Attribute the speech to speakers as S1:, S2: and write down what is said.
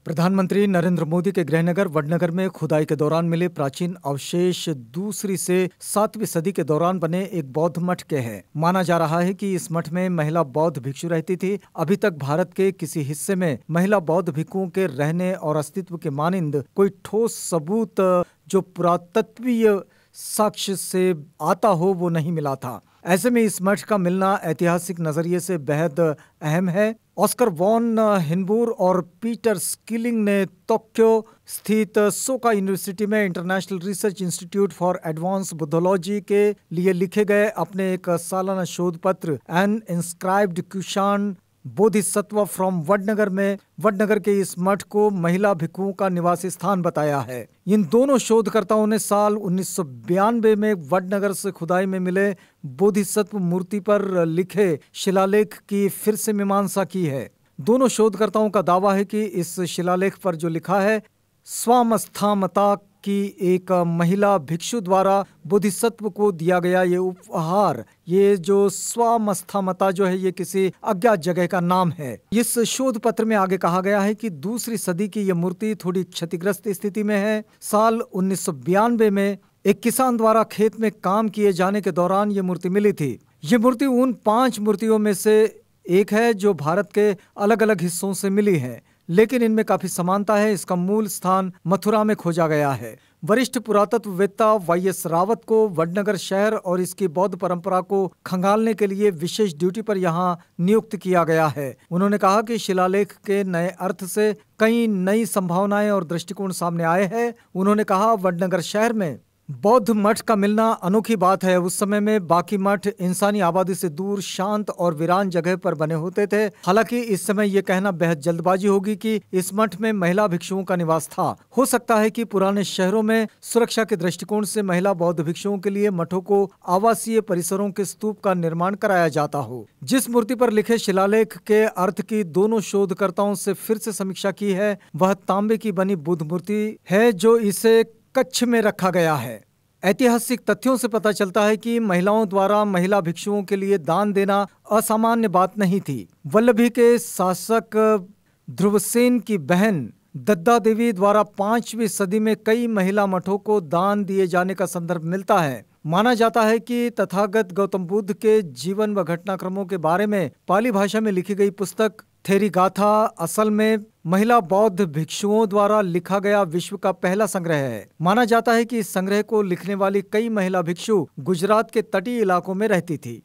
S1: प्रधानमंत्री नरेंद्र मोदी के गृहनगर वडनगर में खुदाई के दौरान मिले प्राचीन अवशेष दूसरी से 7वीं सदी के दौरान बने एक बौद्ध मठ के हैं। माना जा रहा है कि इस मठ में महिला बौद्ध भिक्षु रहती थी। अभी तक भारत के किसी हिस्से में महिला बौद्ध भिक्षुओं के रहने और अस्तित्व के मानिंद कोई ठोस सबूत जो पुरातत्वीय साक्ष्य से आता हो वो नहीं मिला था। ऐसे में इस मठ का मिलना ऐतिहासिक नजरिए से बेहद अहम है। ऑस्कर वॉन हिनबूर और पीटर स्किलिंग ने टोक्यो स्थित सोका यूनिवर्सिटी में international research institute for advance Buddhology के लिए लिखे गए अपने एक सालाना शोध पत्र an inscribed Kushan bodhisattva from Vadnagar में वडनगर के इस मठ को महिला भिक्षुओं का निवासी स्थान बताया है। इन दोनों शोधकर्ताओं ने साल 1992 में वडनगर से खुदाई में मिले बोधिसत्व मूर्ति पर लिखे शिलालेख की फिर से मीमांसा की है। दोनों शोधकर्ताओं का दावा है कि इस शिलालेख पर जो लिखा है स्वामस्थामता की एक महिला भिक्षु द्वारा बोधिसत्व को दिया गया ये उपहार, ये जो स्वामस्थामता जो है ये किसी अज्ञात जगह का नाम है। इस शोध पत्र में आगे कहा गया है कि दूसरी सदी की ये मूर्ति थोड़ी क्षतिग्रस्त स्थिति में है। साल 1992 में एक किसान द्वारा खेत में काम किए जाने के दौरान ये मूर्ति मिली थी। ये मूर्ति उन 5 मूर्तियों में से एक है जो भारत के अलग अलग हिस्सों से मिली है, लेकिन इनमें काफी समानता है। इसका मूल स्थान मथुरा में खोजा गया है। वरिष्ठ पुरातत्ववेत्ता वाईएस रावत को वडनगर शहर और इसकी बौद्ध परंपरा को खंगालने के लिए विशेष ड्यूटी पर यहां नियुक्त किया गया है। उन्होंने कहा कि शिलालेख के नए अर्थ से कई नई संभावनाएं और दृष्टिकोण सामने आए हैं। उन्होंने कहा वडनगर शहर में बौद्ध मठ का मिलना अनोखी बात है। उस समय में बाकी मठ इंसानी आबादी से दूर शांत और वीरान जगह पर बने होते थे। हालांकि इस समय ये कहना बेहद जल्दबाजी होगी कि इस मठ में महिला भिक्षुओं का निवास था। हो सकता है कि पुराने शहरों में सुरक्षा के दृष्टिकोण से महिला बौद्ध भिक्षुओं के लिए मठों को आवासीय परिसरों के स्तूप का निर्माण कराया जाता हो। जिस मूर्ति पर लिखे शिलालेख के अर्थ की दोनों शोधकर्ताओं से फिर से समीक्षा की है वह तांबे की बनी बुद्ध मूर्ति है जो इसे कच्छ में रखा गया है। ऐतिहासिक तथ्यों से पता चलता है कि महिलाओं द्वारा महिला भिक्षुओं के लिए दान देना असामान्य बात नहीं थी। वल्लभी के शासक ध्रुवसेन की बहन दद्दा देवी द्वारा 5वीं सदी में कई महिला मठों को दान दिए जाने का संदर्भ मिलता है। माना जाता है कि तथागत गौतम बुद्ध के जीवन व घटनाक्रमों के बारे में पाली भाषा में लिखी गई पुस्तक थेरीगाथा असल में महिला बौद्ध भिक्षुओं द्वारा लिखा गया विश्व का पहला संग्रह है। माना जाता है कि इस संग्रह को लिखने वाली कई महिला भिक्षु गुजरात के तटीय इलाकों में रहती थी।